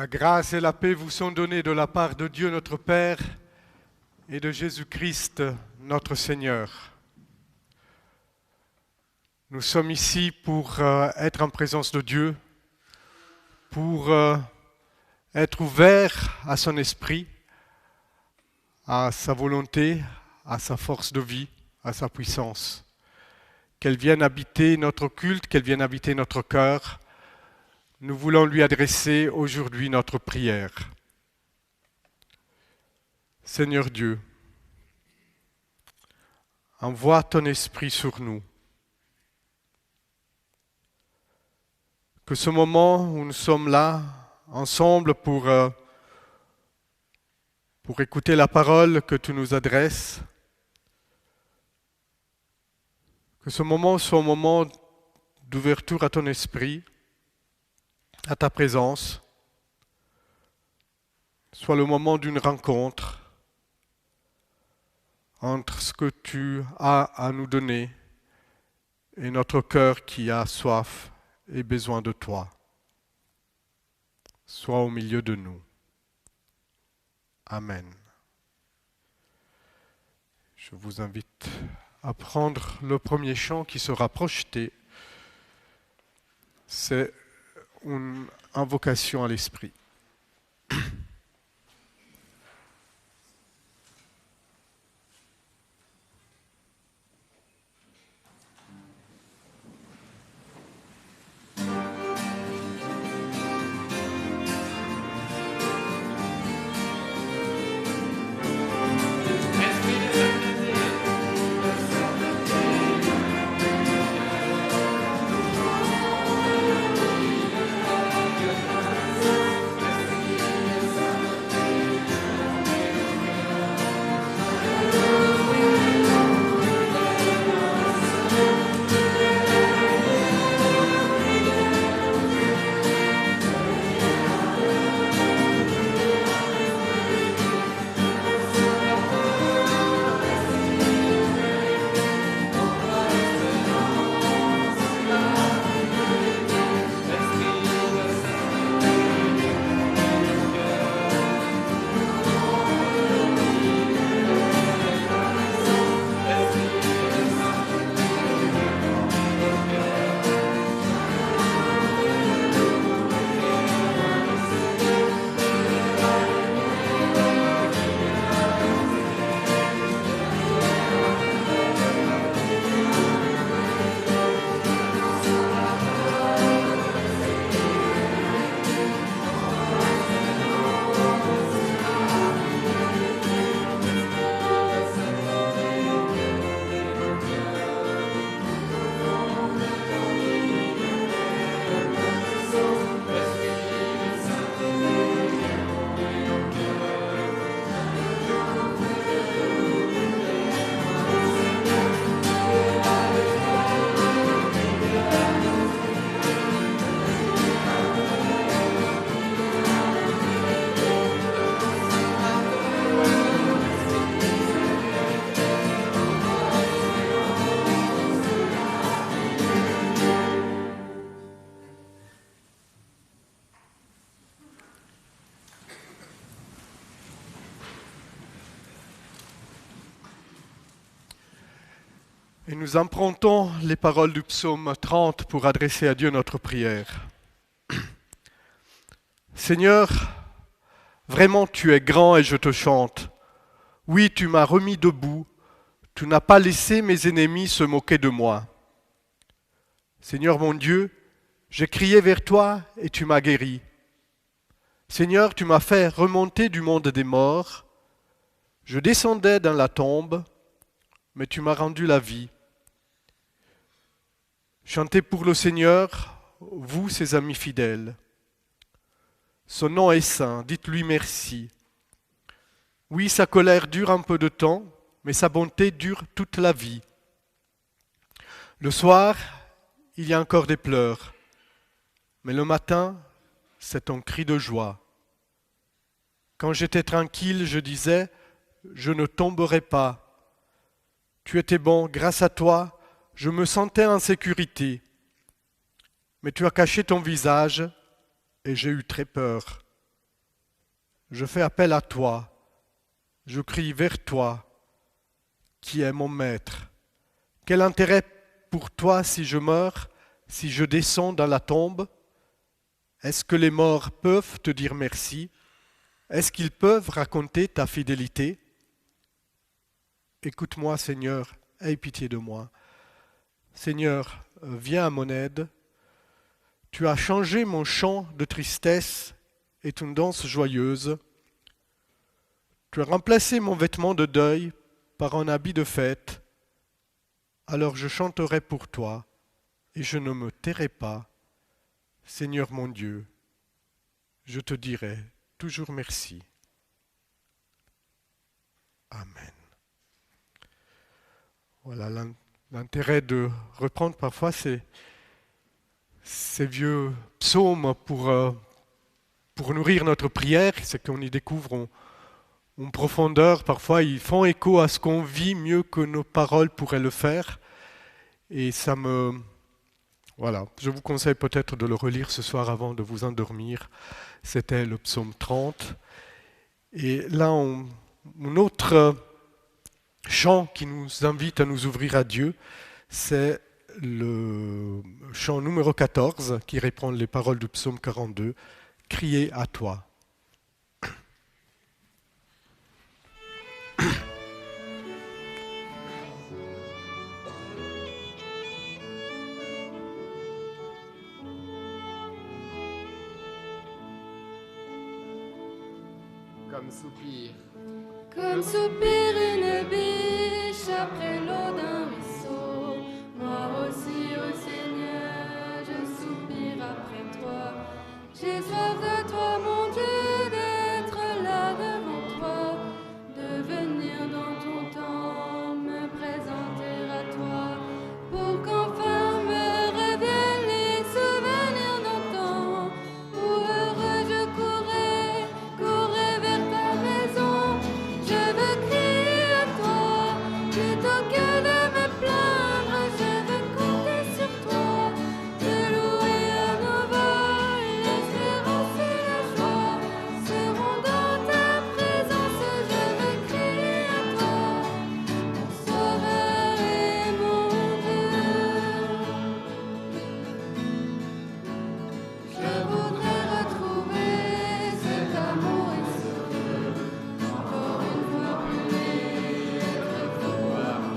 La grâce et la paix vous sont données de la part de Dieu notre Père et de Jésus-Christ notre Seigneur. Nous sommes ici pour être en présence de Dieu, pour être ouverts à son esprit, à sa volonté, à sa force de vie, à sa puissance. Qu'elle vienne habiter notre culte, qu'elle vienne habiter notre cœur. Nous voulons lui adresser aujourd'hui notre prière. Seigneur Dieu, envoie ton esprit sur nous. Que ce moment où nous sommes là, ensemble, pour écouter la parole que tu nous adresses, que ce moment soit un moment d'ouverture à ton esprit, à ta présence, soit le moment d'une rencontre entre ce que tu as à nous donner et notre cœur qui a soif et besoin de toi. Sois au milieu de nous. Amen. Je vous invite à prendre le premier chant qui sera projeté. C'est une invocation à l'esprit. Et nous empruntons les paroles du psaume 30 pour adresser à Dieu notre prière. Seigneur, vraiment tu es grand et je te chante. Oui, tu m'as remis debout, tu n'as pas laissé mes ennemis se moquer de moi. Seigneur mon Dieu, j'ai crié vers toi et tu m'as guéri. Seigneur, tu m'as fait remonter du monde des morts. Je descendais dans la tombe, mais tu m'as rendu la vie. Chantez pour le Seigneur, vous ses amis fidèles. Son nom est saint, dites-lui merci. Oui, sa colère dure un peu de temps, mais sa bonté dure toute la vie. Le soir, il y a encore des pleurs, mais le matin, c'est un cri de joie. Quand j'étais tranquille, je disais, je ne tomberai pas. Tu étais bon, grâce à toi, je me sentais en sécurité. Mais tu as caché ton visage et j'ai eu très peur. Je fais appel à toi. Je crie vers toi, qui est mon maître. Quel intérêt pour toi si je meurs, si je descends dans la tombe? Est-ce que les morts peuvent te dire merci? Est-ce qu'ils peuvent raconter ta fidélité? Écoute-moi, Seigneur, aie pitié de moi. Seigneur, viens à mon aide. Tu as changé mon chant de tristesse et une danse joyeuse. Tu as remplacé mon vêtement de deuil par un habit de fête. Alors je chanterai pour toi et je ne me tairai pas. Seigneur mon Dieu, je te dirai toujours merci. Amen. Voilà, l'intérêt de reprendre parfois ces vieux psaumes pour nourrir notre prière, c'est qu'on y découvre en profondeur, parfois ils font écho à ce qu'on vit mieux que nos paroles pourraient le faire. Et ça me... Voilà, je vous conseille peut-être de le relire ce soir avant de vous endormir. C'était le psaume 30. Et là, un autre chant qui nous invite à nous ouvrir à Dieu, c'est le chant numéro 14 qui reprend les paroles du psaume 42, « Crier à toi ». Comme soupire une biche après l'eau d'un ruisseau, moi aussi, ô Seigneur, je soupire après toi. J'ai soif de toi, mon Dieu, d'être là devant toi, de venir dans ton temps, me présenter à toi, pour qu'enfin me reviennent les souvenirs d'antan, où heureux je courais vers ta maison. Je veux crier à toi, plutôt que de me plaindre, je veux compter sur toi, te louer à nouveau, l'espérance et la joie seront dans ta présence. Je veux crier à toi, mon sauveur et mon Dieu. Je voudrais retrouver cet amour et ce Dieu, encore une fois plus être fort.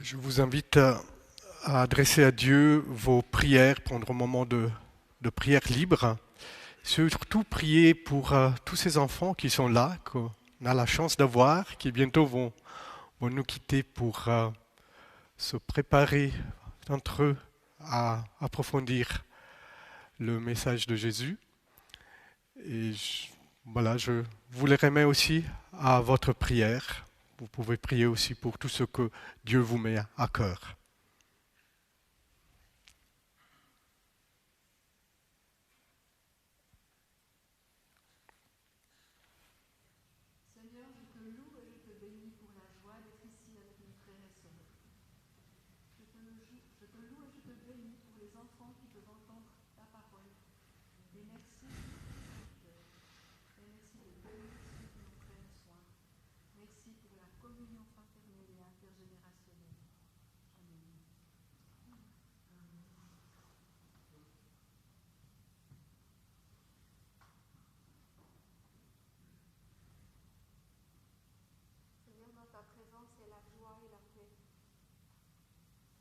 Je vous invite à adresser à Dieu vos prières, prendre un moment de prière libre. Surtout prier pour tous ces enfants qui sont là, qu'on a la chance d'avoir, qui bientôt vont nous quitter pour se préparer entre eux à approfondir le message de Jésus. Et je vous les remets aussi à votre prière. Vous pouvez prier aussi pour tout ce que Dieu vous met à cœur. Seigneur, je te loue et je te bénis pour la joie d'être ici avec mes frères et sœurs. Je te loue et je te bénis pour les enfants qui peuvent entendre ta parole. Et merci pour ce cœur. Et merci de bénir ceux qui nous prennent soin. Merci pour la communion fraternelle et intergénérationnelle. Amen. Seigneur, dans ta présence, c'est la joie et la paix.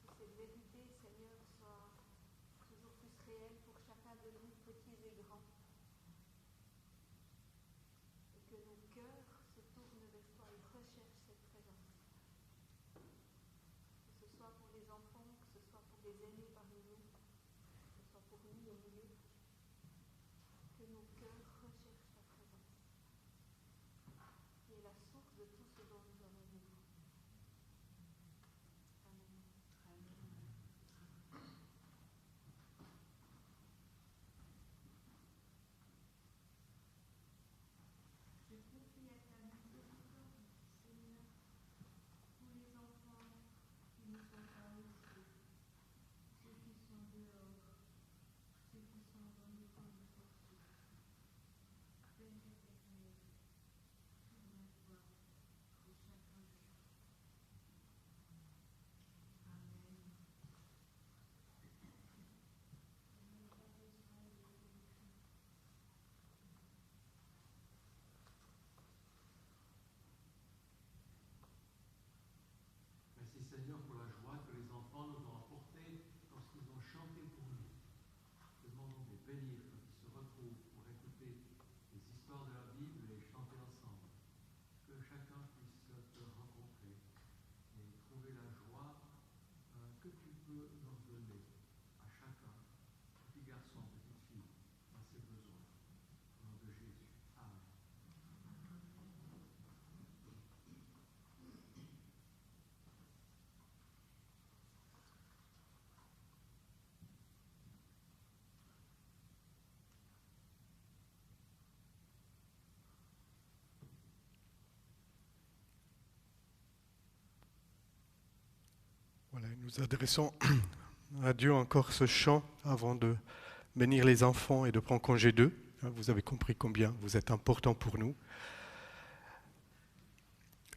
Que cette vérité, Seigneur, soit toujours plus réelle pour chacun de nous, petits et grands. Et que nos cœurs se tournent vers toi et recherchent cette présence. Que ce soit pour les enfants, que ce soit pour les aînés parmi nous, que ce soit pour nous au milieu. Que nos cœurs recherchent ta présence, qui est la source de tout ce dont nous avons besoin. Amen. Je confie à ta miséricorde, Seigneur, tous les enfants qui ne sont pas ici, ceux qui sont dehors, ceux qui sont dans les camps de sortie. Père éternel, souviens-toi de chacun d'eux. Amen. Merci Seigneur pour la joie que les enfants nous ont apportée lorsqu'ils ont chanté pour nous. Te demandons de les bénir quand ils se retrouvent pour écouter les histoires de la Bible et les chanter ensemble. Que chacun puisse te rencontrer et trouver la joie que tu peux leur donner à chacun, petit garçon, petite fille, dans ses besoins. Au nom de Jésus. Amen. Voilà, nous adressons à Dieu encore ce chant avant de bénir les enfants et de prendre congé d'eux. Vous avez compris combien vous êtes importants pour nous.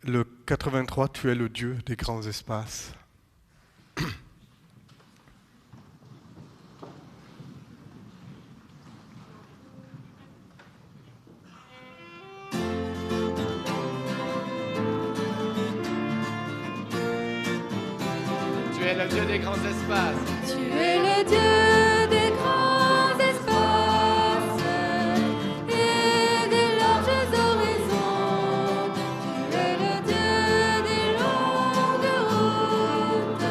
Le 83, tu es le Dieu des grands espaces. Tu es le Dieu des grands espaces. Tu es le Dieu des grands espaces et des larges horizons. Tu es le Dieu des longues routes,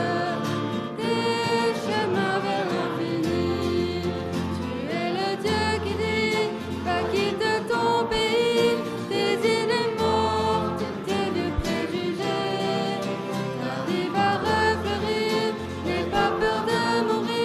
des chemins vers l'infini. Tu es le Dieu qui dit, va quitte ton pays, tes idées mortes, tes vieux préjugés. Ta vie va refleurir, n'aie pas peur de mourir.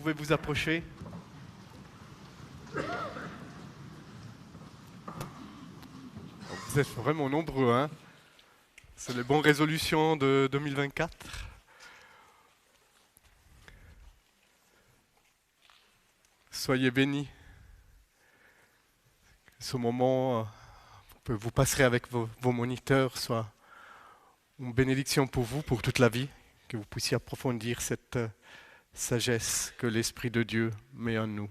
pouvez vous approcher. Vous êtes vraiment nombreux, hein? C'est les bonnes résolutions de 2024. Soyez bénis. Ce moment, vous passerez avec vos moniteurs, soit une bénédiction pour vous, pour toute la vie, que vous puissiez approfondir cette sagesse que l'Esprit de Dieu met en nous.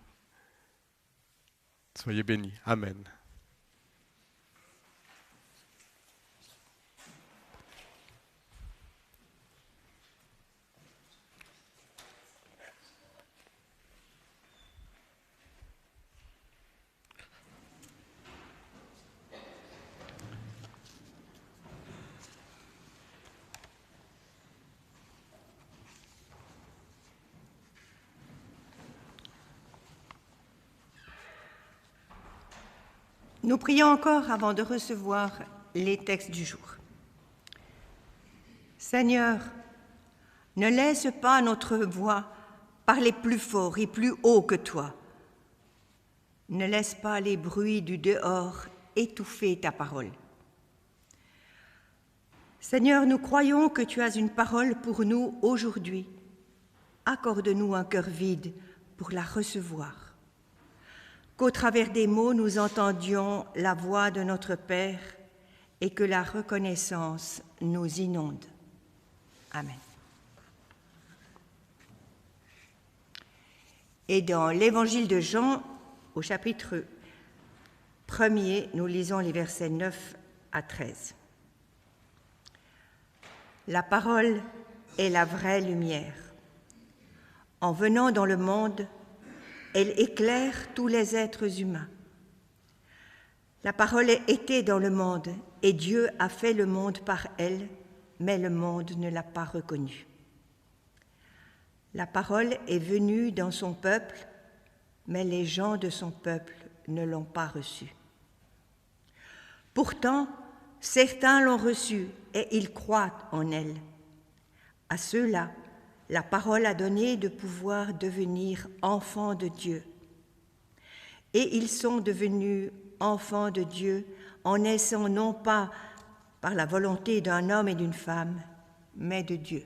Soyez bénis. Amen. Nous prions encore avant de recevoir les textes du jour. Seigneur, ne laisse pas notre voix parler plus fort et plus haut que toi. Ne laisse pas les bruits du dehors étouffer ta parole. Seigneur, nous croyons que tu as une parole pour nous aujourd'hui. Accorde-nous un cœur vide pour la recevoir. Qu'au travers des mots, nous entendions la voix de notre Père et que la reconnaissance nous inonde. Amen. Et dans l'Évangile de Jean, au chapitre 1er, nous lisons les versets 9 à 13. La parole est la vraie lumière. En venant dans le monde, elle éclaire tous les êtres humains. La parole était dans le monde, et Dieu a fait le monde par elle, mais le monde ne l'a pas reconnue. La parole est venue dans son peuple, mais les gens de son peuple ne l'ont pas reçue. Pourtant, certains l'ont reçue, et ils croient en elle. À ceux-là, la parole a donné de pouvoir devenir enfants de Dieu. Et ils sont devenus enfants de Dieu en naissant non pas par la volonté d'un homme et d'une femme, mais de Dieu.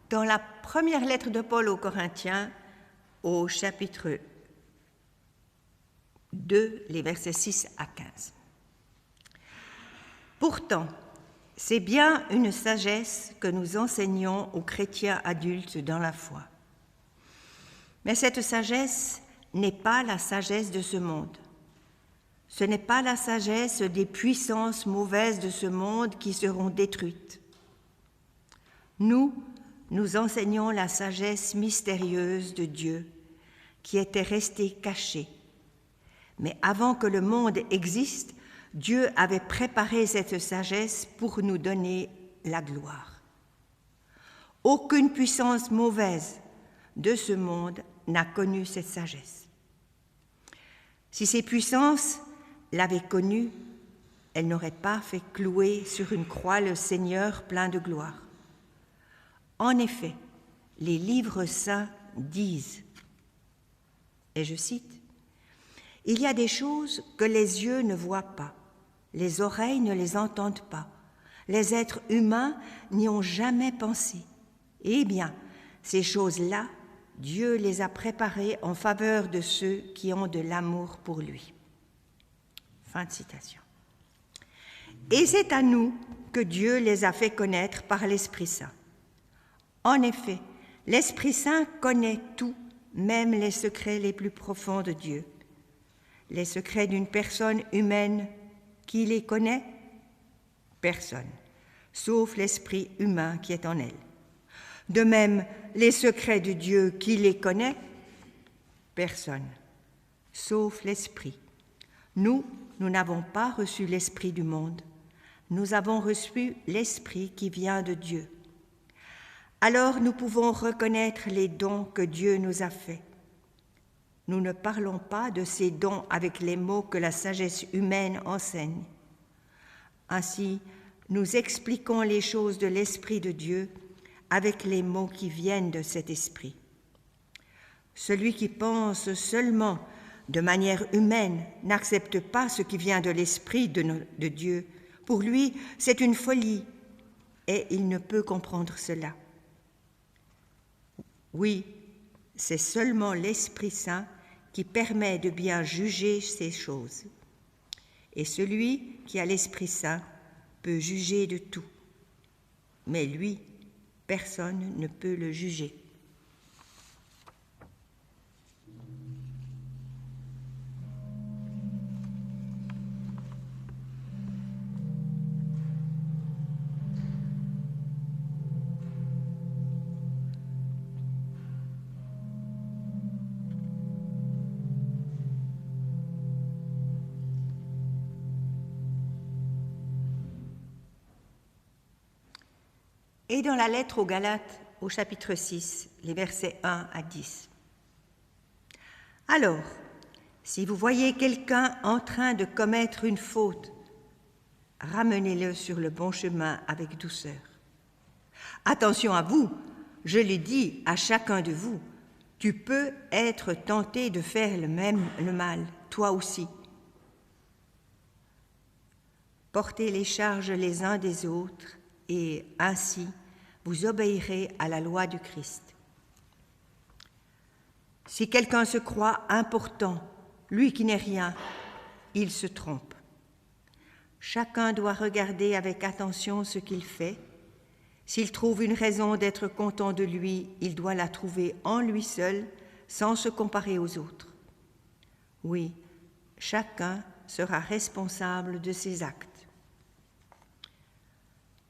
Dans la première lettre de Paul aux Corinthiens, au chapitre 2, les versets 6 à 15. Pourtant, c'est bien une sagesse que nous enseignons aux chrétiens adultes dans la foi. Mais cette sagesse n'est pas la sagesse de ce monde. Ce n'est pas la sagesse des puissances mauvaises de ce monde qui seront détruites. Nous enseignons la sagesse mystérieuse de Dieu qui était restée cachée. Mais avant que le monde existe, Dieu avait préparé cette sagesse pour nous donner la gloire. Aucune puissance mauvaise de ce monde n'a connu cette sagesse. Si ces puissances l'avaient connue, elles n'auraient pas fait clouer sur une croix le Seigneur plein de gloire. En effet, les livres saints disent, et je cite, « Il y a des choses que les yeux ne voient pas, les oreilles ne les entendent pas, les êtres humains n'y ont jamais pensé. Eh bien, ces choses-là, Dieu les a préparées en faveur de ceux qui ont de l'amour pour lui. » Fin de citation. Et c'est à nous que Dieu les a fait connaître par l'Esprit Saint. En effet, l'Esprit Saint connaît tout, même les secrets les plus profonds de Dieu. Les secrets d'une personne humaine, qui les connaît? Personne, sauf l'esprit humain qui est en elle. De même, les secrets de Dieu, qui les connaît? Personne, sauf l'Esprit. Nous nous n'avons pas reçu l'esprit du monde, nous avons reçu l'esprit qui vient de Dieu. Alors nous pouvons reconnaître les dons que Dieu nous a faits. Nous ne parlons pas de ces dons avec les mots que la sagesse humaine enseigne. Ainsi, nous expliquons les choses de l'Esprit de Dieu avec les mots qui viennent de cet Esprit. Celui qui pense seulement de manière humaine n'accepte pas ce qui vient de l'Esprit de Dieu. Pour lui, c'est une folie et il ne peut comprendre cela. Oui, c'est seulement l'Esprit Saint qui permet de bien juger ces choses. Et celui qui a l'Esprit Saint peut juger de tout. Mais lui, personne ne peut le juger. Et dans la lettre aux Galates, au chapitre 6, les versets 1 à 10. Alors, si vous voyez quelqu'un en train de commettre une faute, ramenez-le sur le bon chemin avec douceur. Attention à vous, je l'ai dit à chacun de vous, tu peux être tenté de faire le mal, toi aussi. Portez les charges les uns des autres et ainsi vous obéirez à la loi du Christ. Si quelqu'un se croit important, lui qui n'est rien, il se trompe. Chacun doit regarder avec attention ce qu'il fait. S'il trouve une raison d'être content de lui, il doit la trouver en lui seul, sans se comparer aux autres. Oui, chacun sera responsable de ses actes.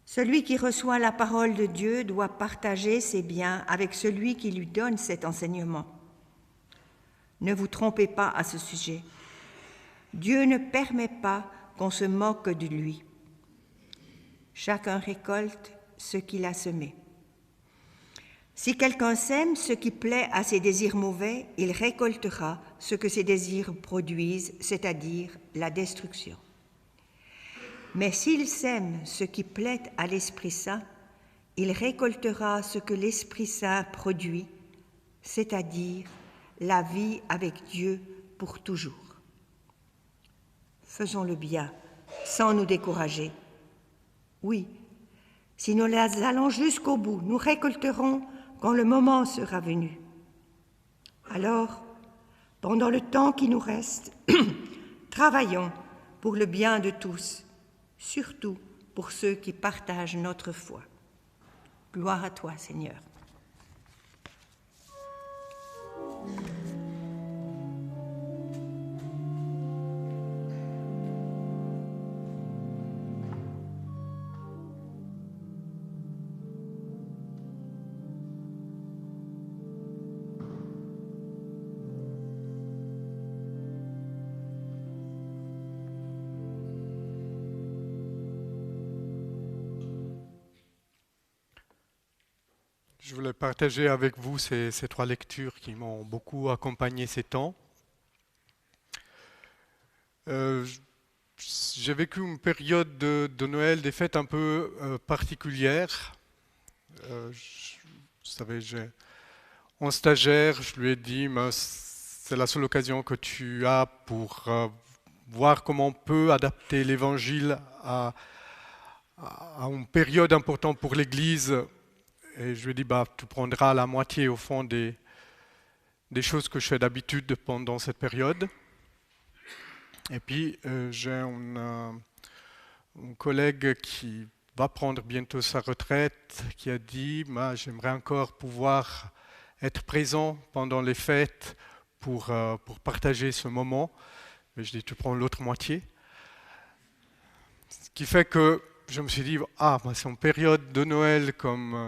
Celui qui reçoit la parole de Dieu doit partager ses biens avec celui qui lui donne cet enseignement. Ne vous trompez pas à ce sujet. Dieu ne permet pas qu'on se moque de lui. Chacun récolte ce qu'il a semé. Si quelqu'un sème ce qui plaît à ses désirs mauvais, il récoltera ce que ses désirs produisent, c'est-à-dire la destruction. Mais s'il sème ce qui plaît à l'Esprit Saint, il récoltera ce que l'Esprit Saint produit, c'est-à-dire la vie avec Dieu pour toujours. Faisons le bien sans nous décourager. Oui, si nous allons jusqu'au bout, nous récolterons quand le moment sera venu. Alors, pendant le temps qui nous reste, travaillons pour le bien de tous, surtout pour ceux qui partagent notre foi. Gloire à toi, Seigneur. Je voulais partager avec vous ces trois lectures qui m'ont beaucoup accompagné ces temps. J'ai vécu une période de Noël, des fêtes un peu particulières. Vous savez, en stagiaire, je lui ai dit, c'est la seule occasion que tu as pour voir comment on peut adapter l'Évangile à une période importante pour l'Église. Et je lui ai dit, tu prendras la moitié au fond des choses que je fais d'habitude pendant cette période. Et puis, j'ai un collègue qui va prendre bientôt sa retraite, qui a dit, j'aimerais encore pouvoir être présent pendant les fêtes pour partager ce moment. Et je dis, tu prends l'autre moitié. Ce qui fait que je me suis dit, c'est une période de Noël comme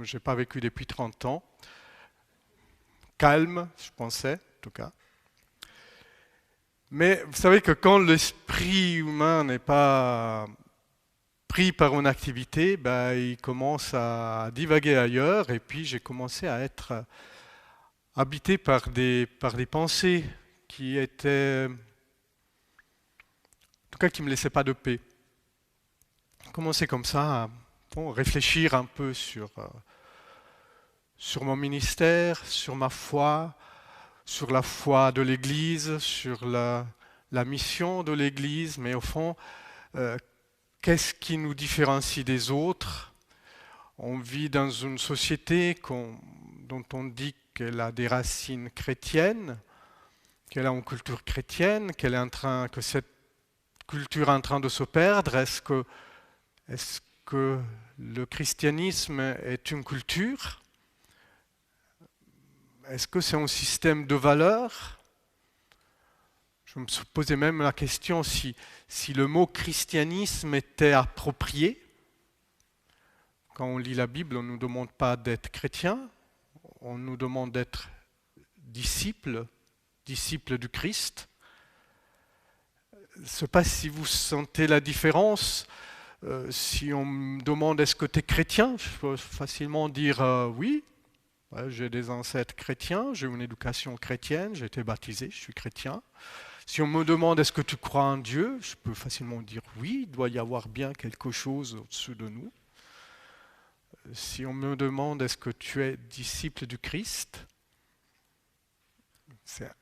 je n'ai pas vécu depuis 30 ans. Calme, je pensais, en tout cas. Mais vous savez que quand l'esprit humain n'est pas pris par une activité, il commence à divaguer ailleurs, et puis j'ai commencé à être habité par des pensées qui étaient, en tout cas qui ne me laissaient pas de paix. J'ai commencé comme ça à réfléchir un peu sur mon ministère, sur ma foi, sur la foi de l'Église, sur la mission de l'Église, mais au fond, qu'est-ce qui nous différencie des autres? On vit dans une société dont on dit qu'elle a des racines chrétiennes, qu'elle a une culture chrétienne, que cette culture est en train de se perdre. Est-ce que le christianisme est une culture? Est-ce que c'est un système de valeurs? Je me posais même la question si le mot christianisme était approprié. Quand on lit la Bible, on ne nous demande pas d'être chrétien, on nous demande d'être disciples du Christ. Je ne sais pas si vous sentez la différence. Si on me demande est-ce que tu es chrétien, je peux facilement dire oui. Ouais, j'ai des ancêtres chrétiens, j'ai une éducation chrétienne, j'ai été baptisé, je suis chrétien. Si on me demande est-ce que tu crois en Dieu, je peux facilement dire oui, il doit y avoir bien quelque chose au-dessus de nous. Si on me demande est-ce que tu es disciple du Christ, c'est un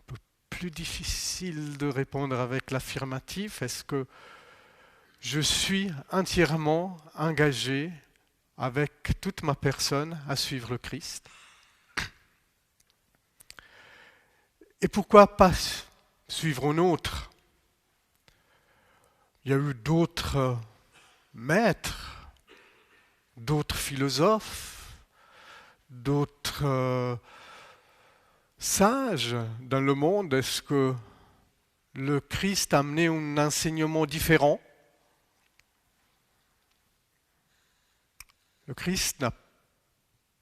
peu plus difficile de répondre avec l'affirmatif. Est-ce que je suis entièrement engagé avec toute ma personne à suivre le Christ? Et pourquoi pas suivre un autre? Il y a eu d'autres maîtres, d'autres philosophes, d'autres sages dans le monde. Est-ce que le Christ a amené un enseignement différent? Le Christ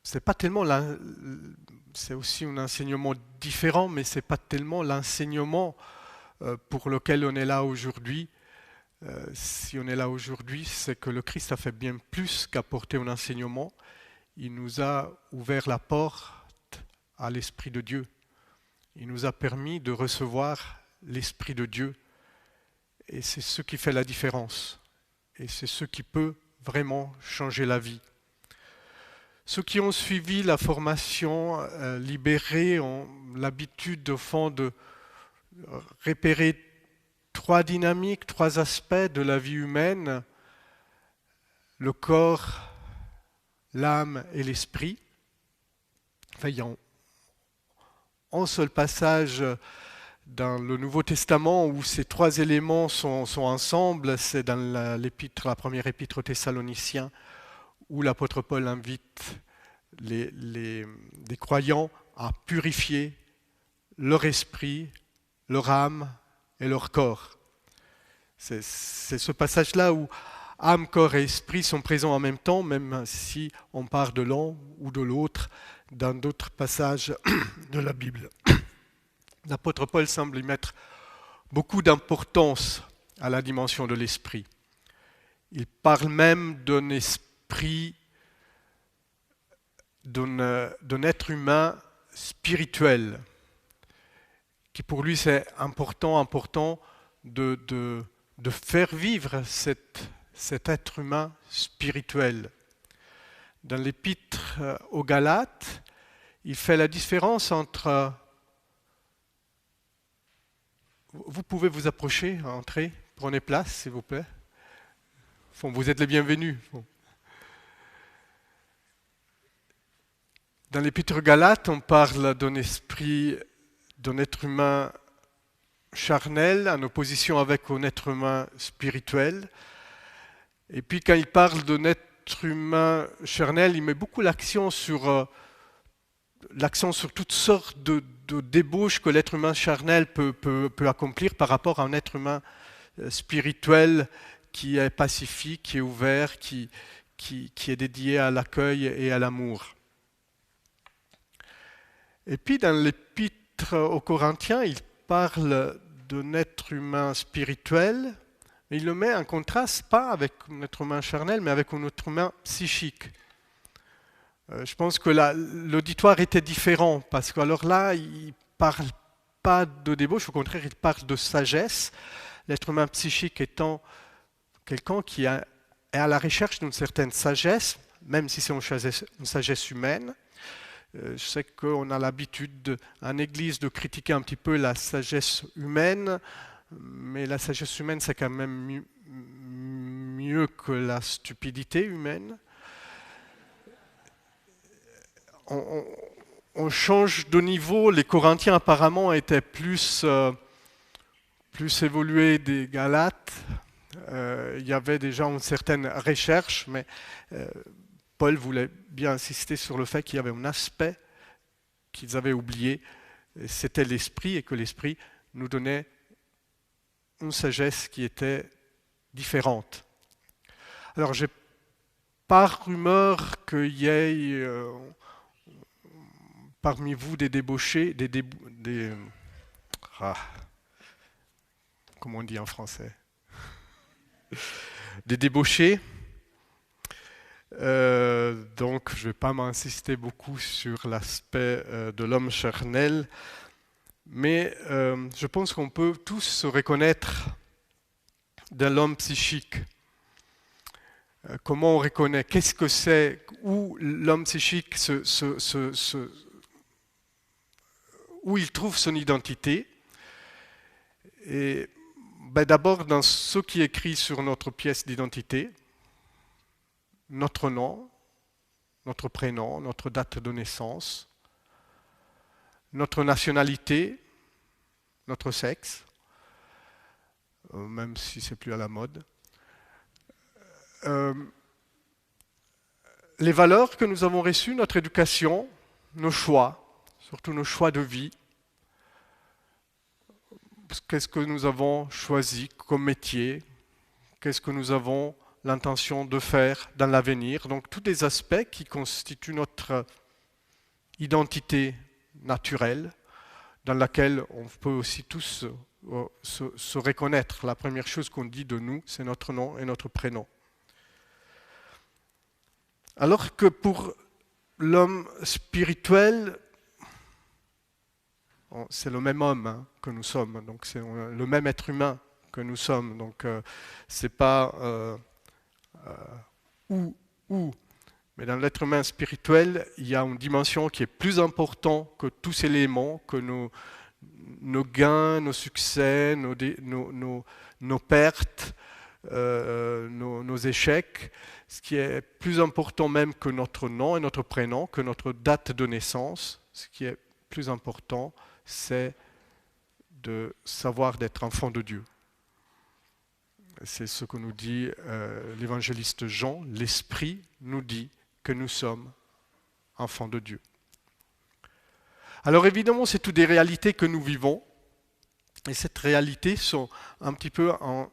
c'est pas tellement c'est aussi un enseignement différent, mais c'est pas tellement l'enseignement pour lequel on est là aujourd'hui. Si on est là aujourd'hui, c'est que le Christ a fait bien plus qu'apporter un enseignement. Il nous a ouvert la porte à l'Esprit de Dieu. Il nous a permis de recevoir l'Esprit de Dieu. Et c'est ce qui fait la différence. Et c'est ce qui peut vraiment changer la vie. Ceux qui ont suivi la formation libérée ont l'habitude au fond de repérer trois dynamiques, trois aspects de la vie humaine: le corps, l'âme et l'esprit. Enfin, il y a un seul passage dans le Nouveau Testament où ces trois éléments sont ensemble, c'est dans la première épître aux Thessaloniciens, où l'apôtre Paul invite les croyants à purifier leur esprit, leur âme et leur corps. C'est ce passage-là où âme, corps et esprit sont présents en même temps, même si on part de l'un ou de l'autre dans d'autres passages de la Bible. L'apôtre Paul semble y mettre beaucoup d'importance à la dimension de l'esprit. Il parle même d'un esprit, d'un être humain spirituel, qui pour lui c'est important de faire vivre cet être humain spirituel. Dans l'épître aux Galates, il fait la différence entre... Vous pouvez vous approcher, entrer, prenez place s'il vous plaît. Vous êtes les bienvenus. Dans l'épître aux Galates, on parle d'un esprit, d'un être humain charnel en opposition avec un être humain spirituel. Et puis quand il parle d'un être humain charnel, il met beaucoup l'accent sur toutes sortes de débauches que l'être humain charnel peut accomplir par rapport à un être humain spirituel qui est pacifique, qui est ouvert, qui est dédié à l'accueil et à l'amour. Et puis dans l'épître aux Corinthiens, il parle d'un être humain spirituel, mais il le met en contraste, pas avec un être humain charnel, mais avec un être humain psychique. Je pense que l'auditoire était différent, parce qu'alors là, il ne parle pas de débauche, au contraire, il parle de sagesse. L'être humain psychique étant quelqu'un qui est à la recherche d'une certaine sagesse, même si c'est une sagesse humaine. Je sais qu'on a l'habitude en Église de critiquer un petit peu la sagesse humaine, mais la sagesse humaine, c'est quand même mieux que la stupidité humaine. On change de niveau. Les Corinthiens apparemment étaient plus évolués des Galates. Il y avait déjà une certaine recherche, mais Paul voulait bien insister sur le fait qu'il y avait un aspect qu'ils avaient oublié, c'était l'esprit, et que l'esprit nous donnait une sagesse qui était différente. Alors, j'ai pas rumeur qu'il y ait parmi vous des débauchés, comment on dit en français, des débauchés. Donc, je ne vais pas m'insister beaucoup sur l'aspect de l'homme charnel, mais je pense qu'on peut tous se reconnaître dans l'homme psychique. Comment on reconnaît? Qu'est-ce que c'est? Où l'homme psychique où il trouve son identité? Et d'abord dans ce qui est écrit sur notre pièce d'identité, notre nom, notre prénom, notre date de naissance, notre nationalité, notre sexe, même si c'est plus à la mode, les valeurs que nous avons reçues, notre éducation, nos choix, surtout nos choix de vie, qu'est-ce que nous avons choisi comme métier, qu'est-ce que nous avons l'intention de faire dans l'avenir. Donc tous des aspects qui constituent notre identité naturelle, dans laquelle on peut aussi tous se reconnaître. La première chose qu'on dit de nous, c'est notre nom et notre prénom. Alors que pour l'homme spirituel, c'est le même homme que nous sommes, donc c'est le même être humain que nous sommes. Donc c'est pas mais dans l'être humain spirituel, il y a une dimension qui est plus importante que tous ces éléments, que nos gains, nos succès, nos pertes, nos échecs. Ce qui est plus important même que notre nom et notre prénom, que notre date de naissance, ce qui est plus important, c'est de savoir d'être enfant de Dieu. C'est ce que nous dit l'évangéliste Jean. L'Esprit nous dit que nous sommes enfants de Dieu. Alors évidemment, c'est toutes des réalités que nous vivons. Et ces réalités sont un petit peu en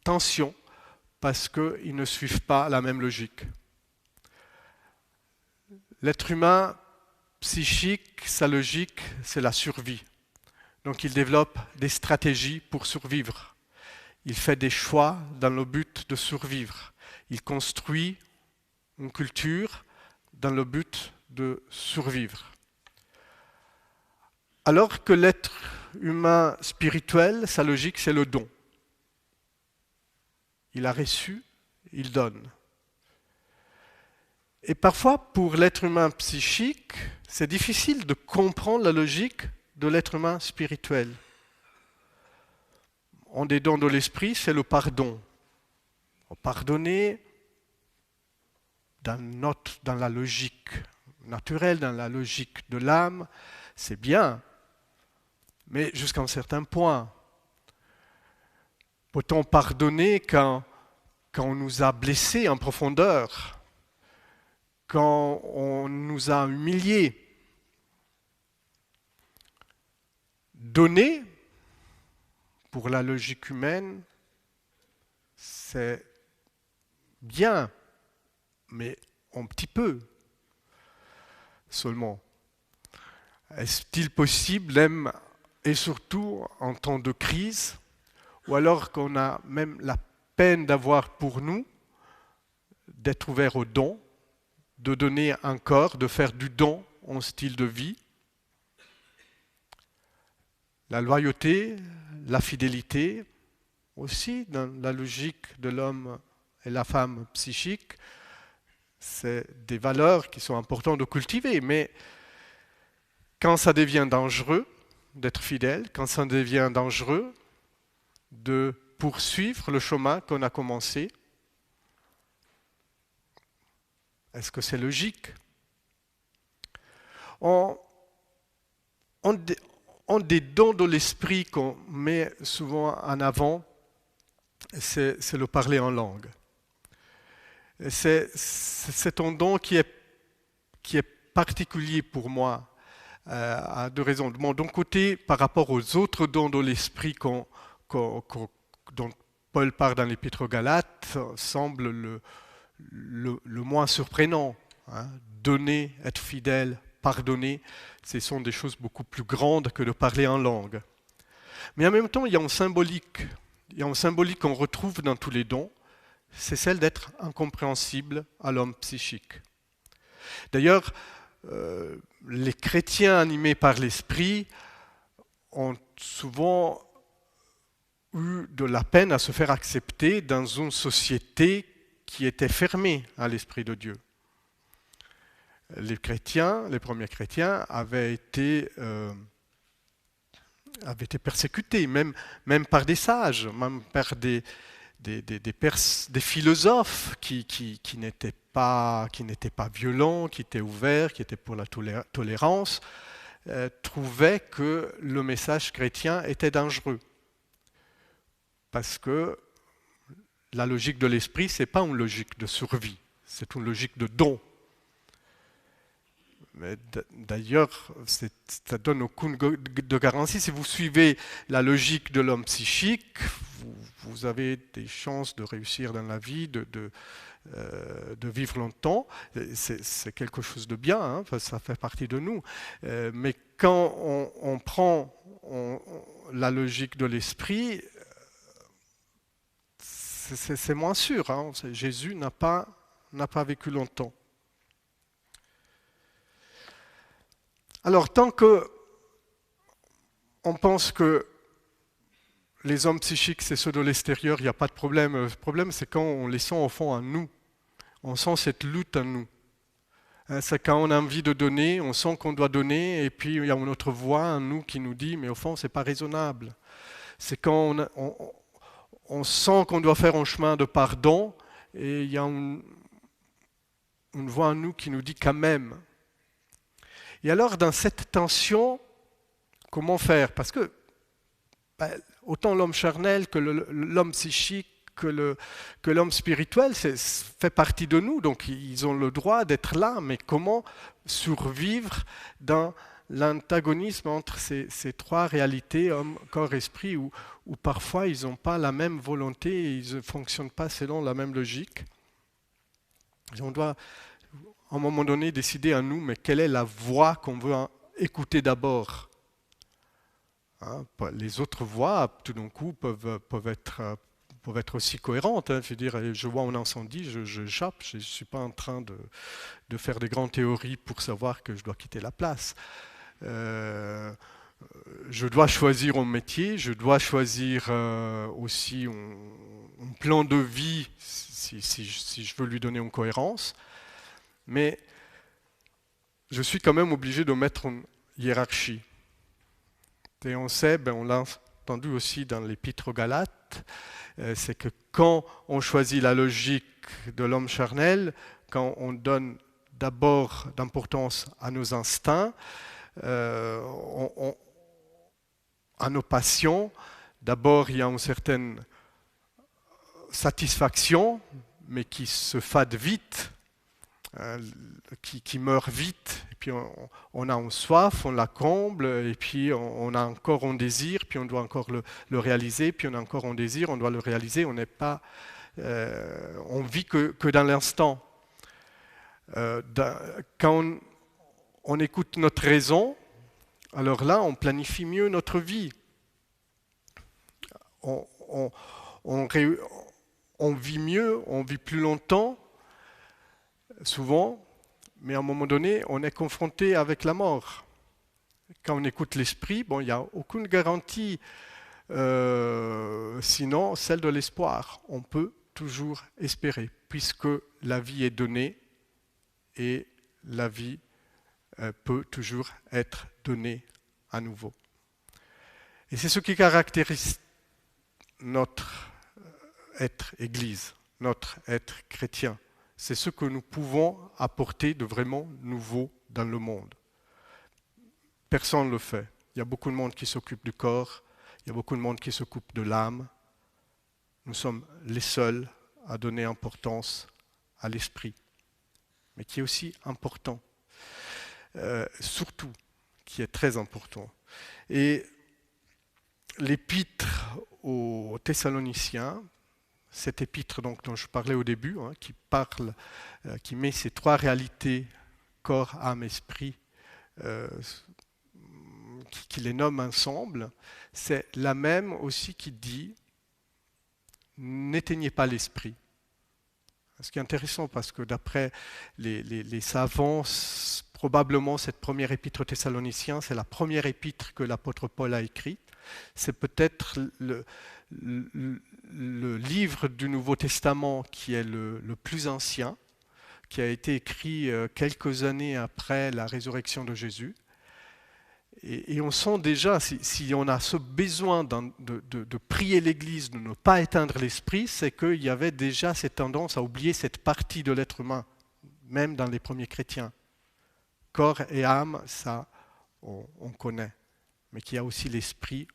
tension parce qu'ils ne suivent pas la même logique. L'être humain psychique, sa logique, c'est la survie. Donc il développe des stratégies pour survivre. Il fait des choix dans le but de survivre. Il construit une culture dans le but de survivre. Alors que l'être humain spirituel, sa logique, c'est le don. Il a reçu, il donne. Et parfois, pour l'être humain psychique, c'est difficile de comprendre la logique de l'être humain spirituel. Un des dons de l'esprit, c'est le pardon. Pardonner dans la logique naturelle, dans la logique de l'âme, c'est bien, mais jusqu'à un certain point. Peut-on pardonner quand on nous a blessés en profondeur, quand on nous a humiliés? Donner, pour la logique humaine, c'est bien, mais un petit peu seulement. Est-il possible même et surtout en temps de crise, ou alors qu'on a même la peine d'avoir pour nous, d'être ouvert au don, de donner un corps, de faire du don en style de vie. La loyauté, la fidélité, aussi dans la logique de l'homme et la femme psychique, c'est des valeurs qui sont importantes de cultiver, mais quand ça devient dangereux d'être fidèle, quand ça devient dangereux de poursuivre le chemin qu'on a commencé, est-ce que c'est logique? On des dons de l'esprit qu'on met souvent en avant, c'est le parler en langue. C'est un don qui est particulier pour moi, à deux raisons. D'un côté, par rapport aux autres dons de l'esprit dont Paul parle dans l'Épître aux Galates, semble le moins surprenant. Hein. Donner, être fidèle, pardonner, ce sont des choses beaucoup plus grandes que de parler en langue. Mais en même temps, il y a un symbolique. Il y a un symbolique qu'on retrouve dans tous les dons, c'est celle d'être incompréhensible à l'homme psychique. D'ailleurs, les chrétiens animés par l'esprit ont souvent eu de la peine à se faire accepter dans une société qui était fermée à l'esprit de Dieu. Les premiers chrétiens avaient été persécutés, même par des sages, même par des philosophes qui n'étaient pas violents, qui étaient ouverts, qui étaient pour la tolérance, trouvaient que le message chrétien était dangereux. Parce que la logique de l'esprit, ce n'est pas une logique de survie, c'est une logique de don. D'ailleurs, ça donne aucune de garantie. Si vous suivez la logique de l'homme psychique, vous avez des chances de réussir dans la vie, de vivre longtemps. C'est quelque chose de bien, hein, ça fait partie de nous. Mais quand on prend la logique de l'esprit, c'est moins sûr. Hein. Jésus n'a pas vécu longtemps. Alors, tant qu'on pense que les hommes psychiques, c'est ceux de l'extérieur, il n'y a pas de problème. Le problème, c'est quand on les sent au fond en nous. On sent cette lutte en nous. C'est quand on a envie de donner, on sent qu'on doit donner, et puis il y a une autre voix en nous qui nous dit, mais au fond, ce n'est pas raisonnable. C'est quand on sent qu'on doit faire un chemin de pardon, et il y a une voix en nous qui nous dit quand même. Et alors, dans cette tension, comment faire? Parce que autant l'homme charnel que l'homme psychique, que l'homme spirituel, fait partie de nous, donc ils ont le droit d'être là, mais comment survivre dans l'antagonisme entre ces trois réalités, homme, corps, esprit, où parfois ils n'ont pas la même volonté, ils ne fonctionnent pas selon la même logique. Et on doit à un moment donné, décider à nous, mais quelle est la voix qu'on veut écouter d'abord. Hein, les autres voix, tout d'un coup, peuvent être aussi cohérentes. Hein. Je veux dire, je vois un incendie, je jappe, je ne suis pas en train de faire des grandes théories pour savoir que je dois quitter la place. Je dois choisir un métier, je dois choisir aussi un plan de vie si je veux lui donner une cohérence. Mais je suis quand même obligé de mettre une hiérarchie. Et on sait, on l'a entendu aussi dans l'Épître aux Galates, c'est que quand on choisit la logique de l'homme charnel, quand on donne d'abord d'importance à nos instincts, à nos passions, d'abord il y a une certaine satisfaction, mais qui se fade vite, qui meurt vite, et puis on a une soif, on la comble, et puis on a encore un désir, puis on doit encore le réaliser, puis on a encore un désir, on doit le réaliser, on n'est pas, on vit que dans l'instant. Quand on écoute notre raison, alors là, on planifie mieux notre vie. On, on- on vit mieux, on vit plus longtemps, souvent, mais à un moment donné, on est confronté avec la mort. Quand on écoute l'esprit, bon, il n'y a aucune garantie, sinon celle de l'espoir. On peut toujours espérer, puisque la vie est donnée et la vie peut toujours être donnée à nouveau. Et c'est ce qui caractérise notre être Église, notre être chrétien. C'est ce que nous pouvons apporter de vraiment nouveau dans le monde. Personne ne le fait. Il y a beaucoup de monde qui s'occupe du corps, il y a beaucoup de monde qui s'occupe de l'âme. Nous sommes les seuls à donner importance à l'esprit, mais qui est aussi important, surtout, qui est très important. Et l'épître aux Thessaloniciens, cette épître donc, dont je parlais au début, qui met ces trois réalités, corps, âme, esprit, qui les nomme ensemble, c'est la même aussi qui dit « n'éteignez pas l'esprit ». Ce qui est intéressant parce que d'après les savants, probablement cette première épître aux Thessaloniciens, c'est la première épître que l'apôtre Paul a écrite. C'est peut-être le livre du Nouveau Testament qui est le plus ancien, qui a été écrit quelques années après la résurrection de Jésus. Et on sent déjà, si on a ce besoin de prier l'Église, de ne pas éteindre l'esprit, c'est qu'il y avait déjà cette tendance à oublier cette partie de l'être humain, même dans les premiers chrétiens. Corps et âme, ça, on connaît. Mais qu'il y a aussi l'esprit,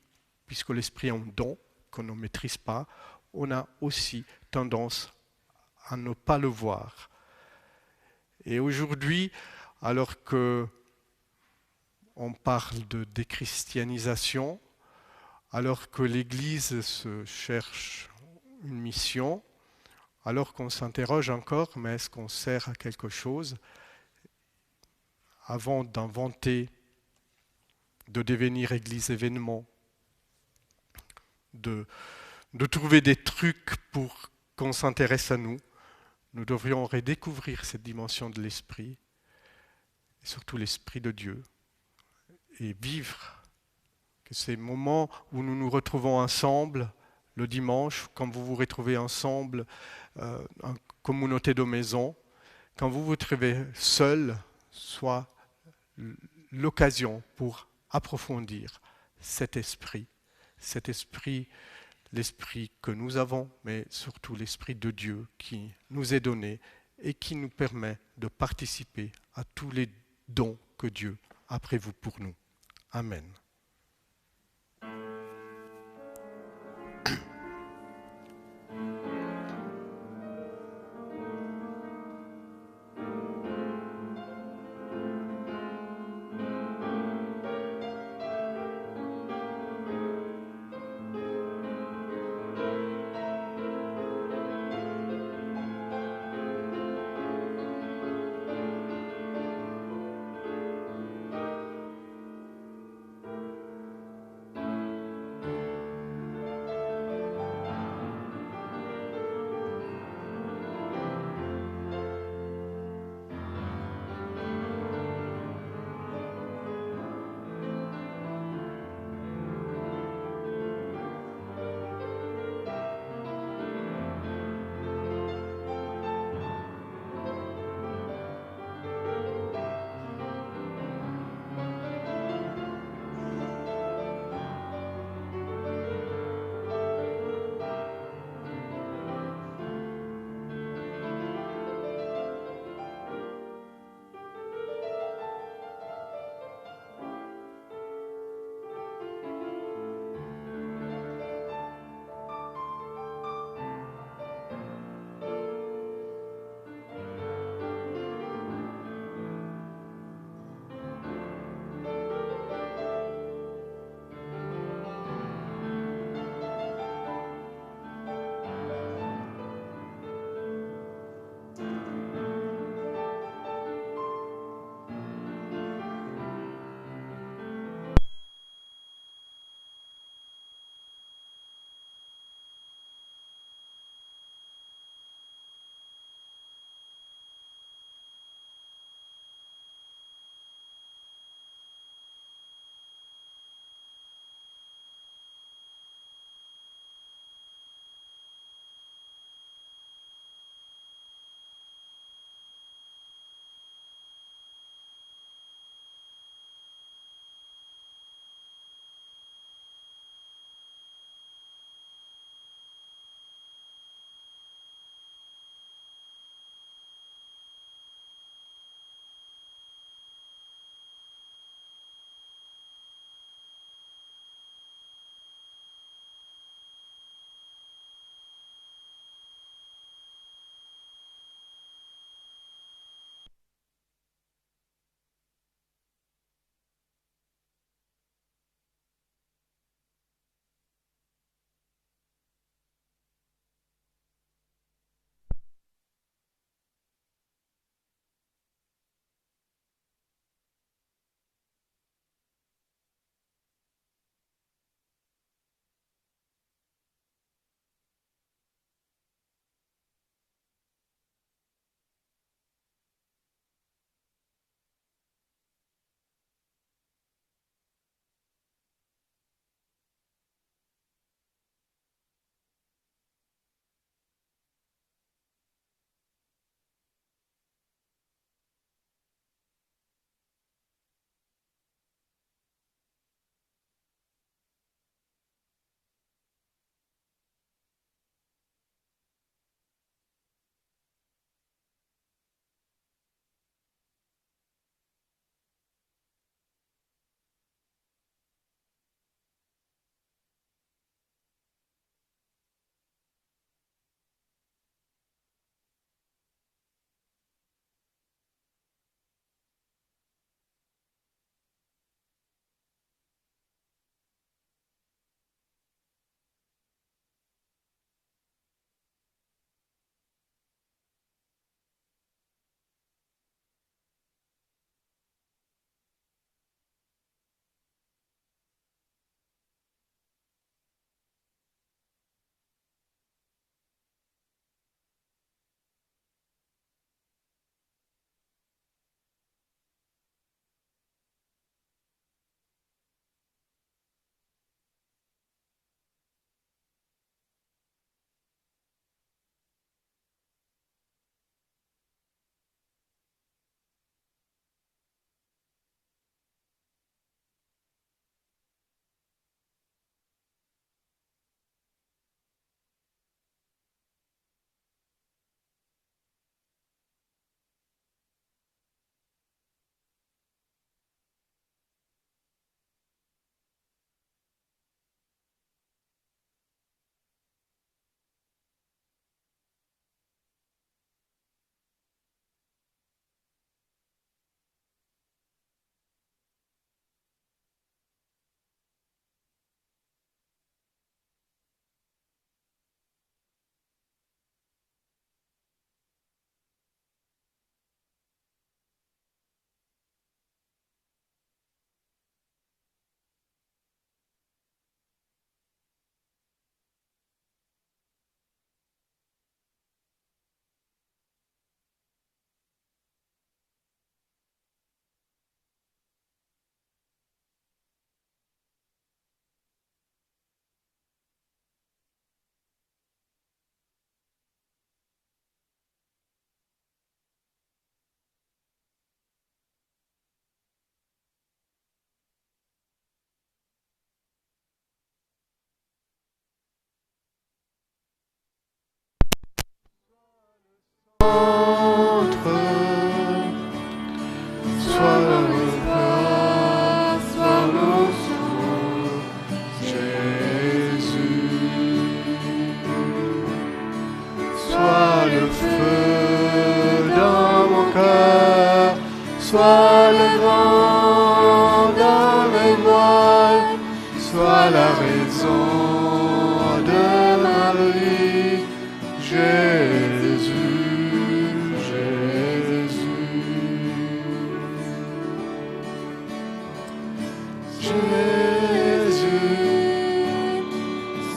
puisque l'esprit est un don qu'on ne maîtrise pas, on a aussi tendance à ne pas le voir. Et aujourd'hui, alors que on parle de déchristianisation, alors que l'Église se cherche une mission, alors qu'on s'interroge encore, mais est-ce qu'on sert à quelque chose? Avant d'inventer, de devenir Église événement, de trouver des trucs pour qu'on s'intéresse à nous, nous devrions redécouvrir cette dimension de l'esprit, et surtout l'esprit de Dieu, et vivre que ces moments où nous nous retrouvons ensemble, le dimanche, quand vous vous retrouvez ensemble en communauté de maison, quand vous vous trouvez seul, soit l'occasion pour approfondir cet esprit, l'esprit que nous avons, mais surtout l'esprit de Dieu qui nous est donné et qui nous permet de participer à tous les dons que Dieu a prévus pour nous. Amen.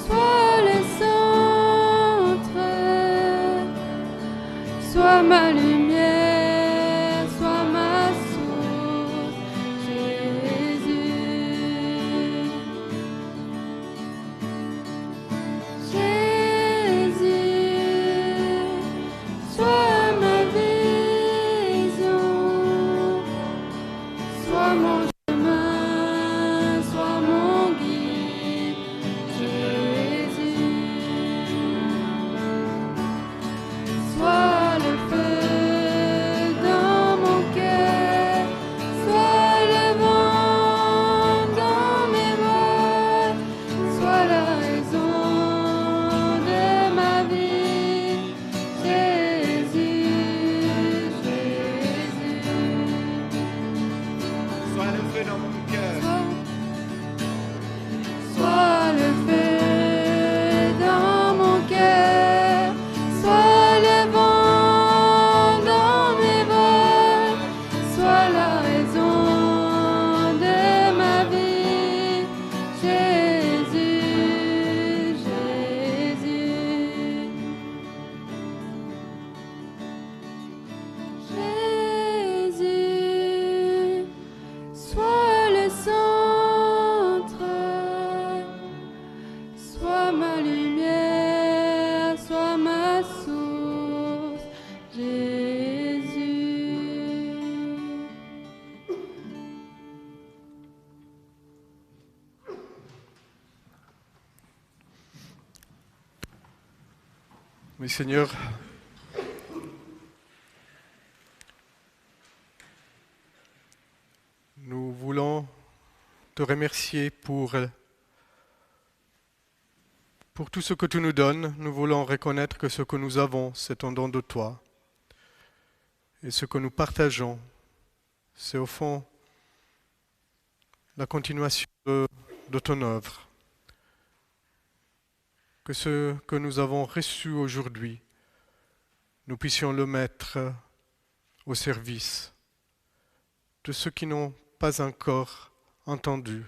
sois le centre, sois ma lumière, sois ma source, Jésus. Jésus, sois ma vision, sois mon chemin, sois mon guide, Jésus. Sois le feu dans mon cœur, sois le vent dans mes voiles, sois la raison de ma vie, Jésus, Jésus. Sois le feu dans mon cœur. Sois le feu dans mon cœur, sois le vent dans mes voiles, sois la raison de ma vie, Jésus, Jésus. Jésus, sois le centre, sois ma lumière, sois ma source, Jésus. Oui, Seigneur, nous voulons te remercier pour tout ce que tu nous donnes. Nous voulons reconnaître que ce que nous avons, c'est un don de toi. Et ce que nous partageons, c'est au fond la continuation de ton œuvre. Que ce que nous avons reçu aujourd'hui, nous puissions le mettre au service de ceux qui n'ont pas encore entendu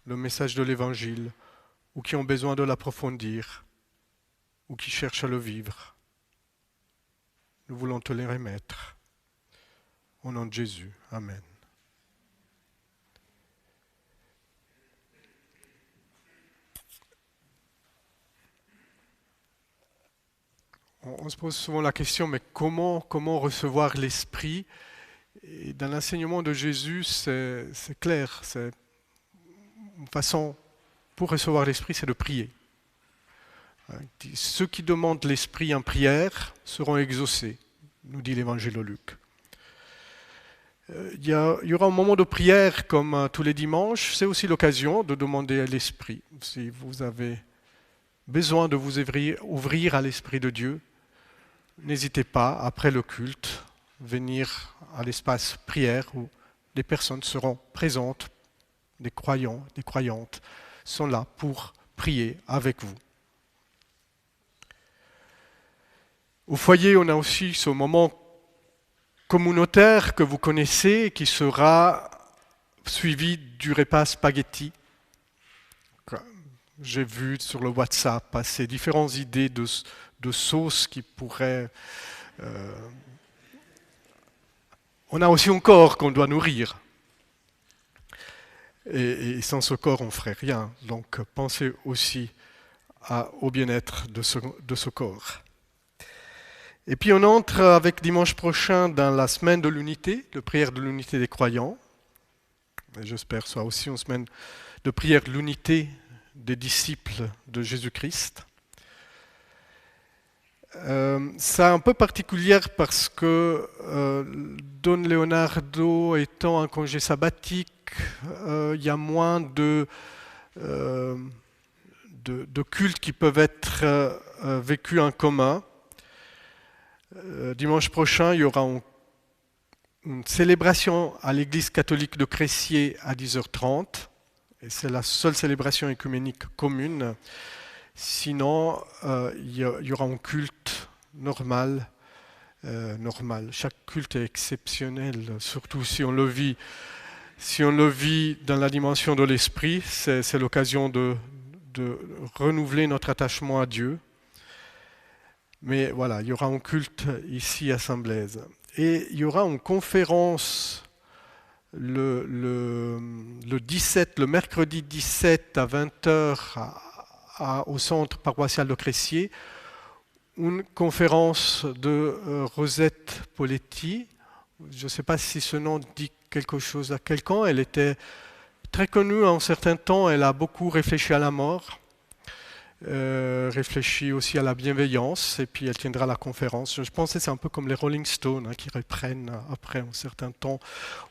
le message de l'Évangile ou qui ont besoin de l'approfondir ou qui cherchent à le vivre. Nous voulons te les remettre. Au nom de Jésus. Amen. On se pose souvent la question, mais comment recevoir l'Esprit ? Et dans l'enseignement de Jésus, c'est clair. C'est une façon pour recevoir l'Esprit, c'est de prier. Ceux qui demandent l'Esprit en prière seront exaucés, nous dit l'Évangile de Luc. Il y aura un moment de prière comme tous les dimanches. C'est aussi l'occasion de demander à l'Esprit. Si vous avez besoin de vous ouvrir à l'Esprit de Dieu, n'hésitez pas, après le culte, venir à l'espace prière où des personnes seront présentes, des croyants, des croyantes, sont là pour prier avec vous. Au foyer, on a aussi ce moment communautaire que vous connaissez, qui sera suivi du repas spaghetti. J'ai vu sur le WhatsApp passer différentes idées de sauces qui pourraient... On a aussi un corps qu'on doit nourrir. Et sans ce corps, on ne ferait rien. Donc pensez aussi au bien-être de ce corps. Et puis on entre avec dimanche prochain dans la semaine de l'unité, de prière de l'unité des croyants. Et j'espère que ce soit aussi une semaine de prière de l'unité des disciples de Jésus-Christ. C'est un peu particulier parce que Don Leonardo étant en congé sabbatique, il y a moins de cultes qui peuvent être vécus en commun. Dimanche prochain, il y aura une célébration à l'église catholique de Crécier à 10h30. Et c'est la seule célébration écuménique commune. Sinon, il y aura un culte normal. Chaque culte est exceptionnel, surtout si on le vit Si on le vit dans la dimension de l'esprit, c'est l'occasion de renouveler notre attachement à Dieu. Mais voilà, il y aura un culte ici à Saint-Blaise. Et il y aura une conférence le 17, le mercredi 17 à 20h au centre paroissial de Cressier, une conférence de Rosette Poletti. Je ne sais pas si ce nom dit quelque chose à quelqu'un. Elle était très connue en un certain temps. Elle a beaucoup réfléchi à la mort, réfléchi aussi à la bienveillance, et puis elle tiendra la conférence. Je pense que c'est un peu comme les Rolling Stones, qui reprennent après un certain temps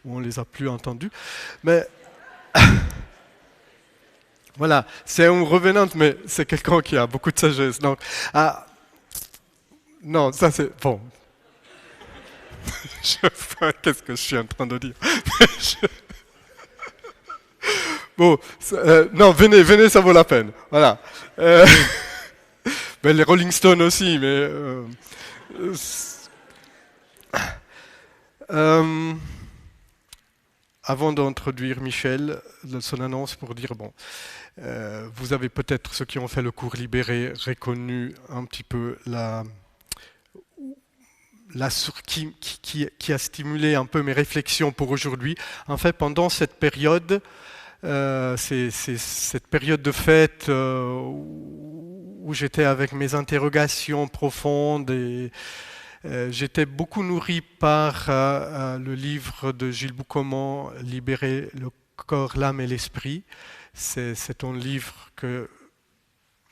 où on ne les a plus entendus. Mais voilà, c'est une revenante, mais c'est quelqu'un qui a beaucoup de sagesse. Donc, non, ça c'est... Bon. Qu'est-ce que je suis en train de dire? Bon, non, venez, ça vaut la peine. Voilà. Mais les Rolling Stones aussi, mais... avant d'introduire Michel, son annonce pour dire, bon, vous avez peut-être, ceux qui ont fait le cours Libéré, reconnu un petit peu qui a stimulé un peu mes réflexions pour aujourd'hui. En fait, pendant cette période, c'est cette période de fête où j'étais avec mes interrogations profondes et j'étais beaucoup nourri par le livre de Gilles Boucomont, Libérer le corps, l'âme et l'esprit. C'est un livre que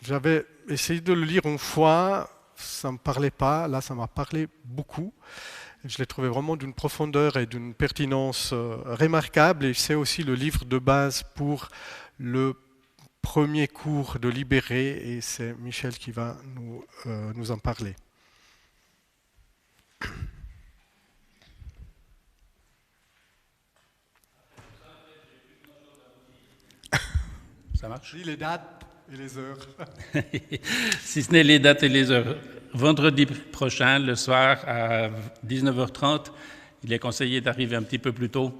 j'avais essayé de le lire une fois, ça ne me parlait pas, là ça m'a parlé beaucoup. Je l'ai trouvé vraiment d'une profondeur et d'une pertinence remarquable, et c'est aussi le livre de base pour le premier cours de Libéré, et c'est Michel qui va nous en parler. Ça marche? Les dates et les heures. Si ce n'est les dates et les heures. Vendredi prochain, le soir, à 19h30, il est conseillé d'arriver un petit peu plus tôt.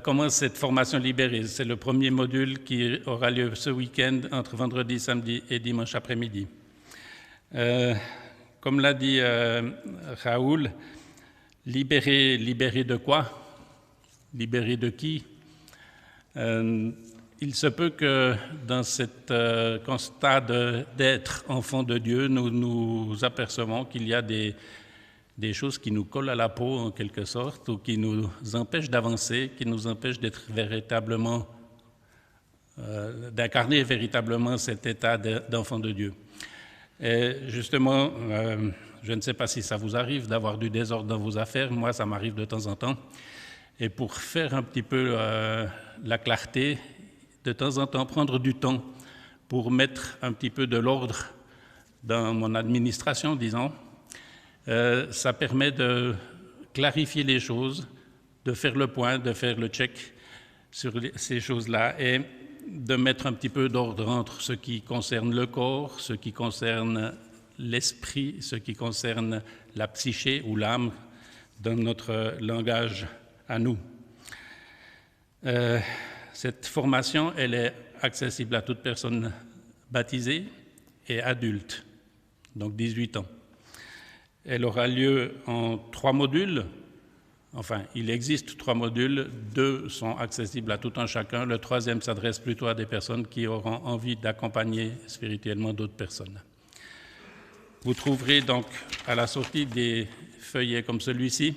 Commence cette formation libérée. C'est le premier module qui aura lieu ce week-end entre vendredi, samedi et dimanche après-midi. Comme l'a dit Raoul, libérer de quoi? Libérer de qui? Il se peut que dans cet constat d'être enfant de Dieu, nous nous apercevons qu'il y a des choses qui nous collent à la peau en quelque sorte, ou qui nous empêchent d'avancer, qui nous empêchent d'être véritablement, d'incarner véritablement cet état d'enfant de Dieu. Et justement, je ne sais pas si ça vous arrive d'avoir du désordre dans vos affaires, moi ça m'arrive de temps en temps. Et pour faire un petit peu la clarté, de temps en temps prendre du temps pour mettre un petit peu de l'ordre dans mon administration, disons, ça permet de clarifier les choses, de faire le point, de faire le check sur ces choses-là et de mettre un petit peu d'ordre entre ce qui concerne le corps, ce qui concerne l'esprit, ce qui concerne la psyché ou l'âme dans notre langage à nous. Cette formation, elle est accessible à toute personne baptisée et adulte, donc 18 ans. Elle aura lieu en 3 modules. Enfin, il existe 3 modules, 2 sont accessibles à tout un chacun. Le 3e s'adresse plutôt à des personnes qui auront envie d'accompagner spirituellement d'autres personnes. Vous trouverez donc à la sortie des feuillets comme celui-ci,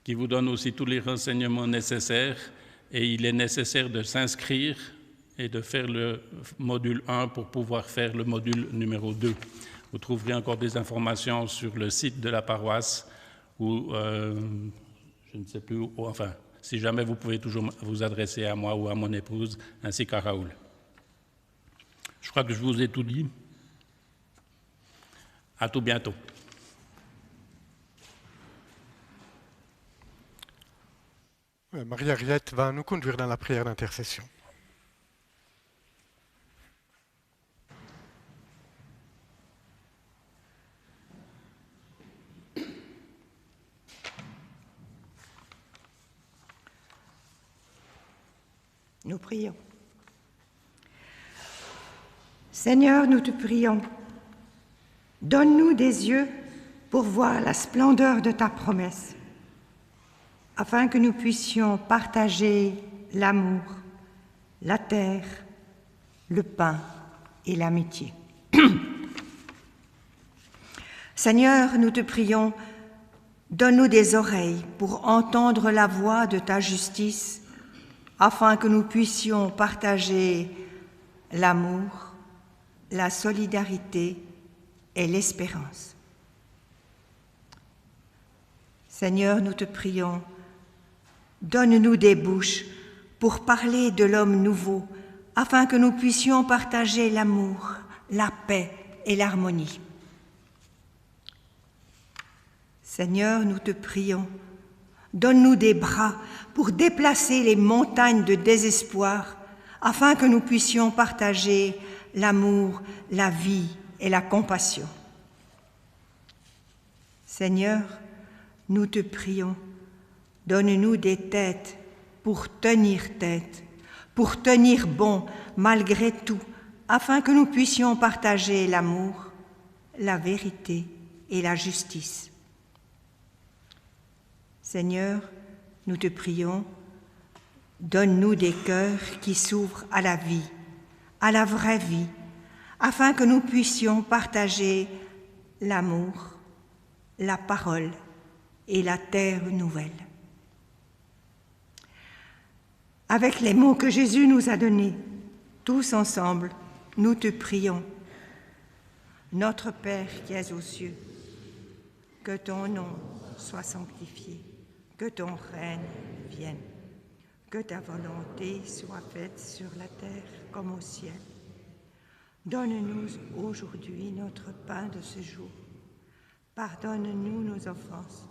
qui vous donnent aussi tous les renseignements nécessaires. Et il est nécessaire de s'inscrire et de faire le module 1 pour pouvoir faire le module numéro 2. Vous trouverez encore des informations sur le site de la paroisse ou je ne sais plus où, enfin, si jamais vous pouvez toujours vous adresser à moi ou à mon épouse ainsi qu'à Raoul. Je crois que je vous ai tout dit. À tout bientôt. Marie-Ariette va nous conduire dans la prière d'intercession. Nous prions. Seigneur, nous te prions, donne-nous des yeux pour voir la splendeur de ta promesse, afin que nous puissions partager l'amour, la terre, le pain et l'amitié. Seigneur, nous te prions, donne-nous des oreilles pour entendre la voix de ta justice, afin que nous puissions partager l'amour, la solidarité et l'espérance. Seigneur, nous te prions, donne-nous des bouches pour parler de l'homme nouveau, afin que nous puissions partager l'amour, la paix et l'harmonie. Seigneur, nous te prions, donne-nous des bras pour déplacer les montagnes de désespoir, afin que nous puissions partager l'amour, la vie et la compassion. Seigneur, nous te prions, donne-nous des têtes pour tenir tête, pour tenir bon malgré tout, afin que nous puissions partager l'amour, la vérité et la justice. Seigneur, nous te prions, donne-nous des cœurs qui s'ouvrent à la vie, à la vraie vie, afin que nous puissions partager l'amour, la parole et la terre nouvelle. Avec les mots que Jésus nous a donnés, tous ensemble, nous te prions. Notre Père qui es aux cieux, que ton nom soit sanctifié, que ton règne vienne, que ta volonté soit faite sur la terre comme au ciel. Donne-nous aujourd'hui notre pain de ce jour. Pardonne-nous nos offenses,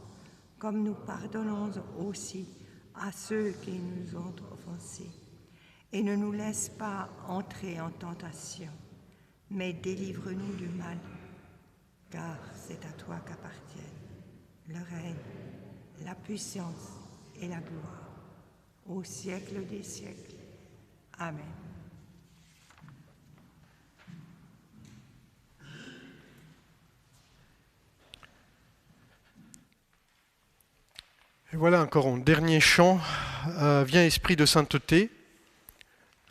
comme nous pardonnons aussi à ceux qui nous ont offensés. Et ne nous laisse pas entrer en tentation, mais délivre-nous du mal, car c'est à toi qu'appartiennent le règne, la puissance et la gloire, au siècle des siècles. Amen. Et voilà encore un dernier chant. Viens Esprit de sainteté.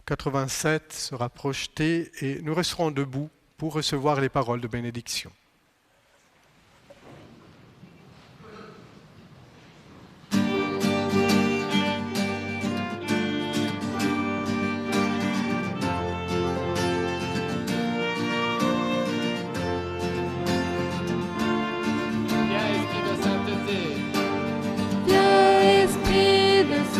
87 sera projeté et nous resterons debout pour recevoir les paroles de bénédiction. Viens, Esprit de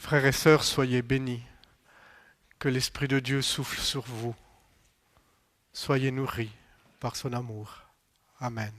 Frères et sœurs, soyez bénis. Que l'Esprit de Dieu souffle sur vous. Soyez nourris par son amour. Amen.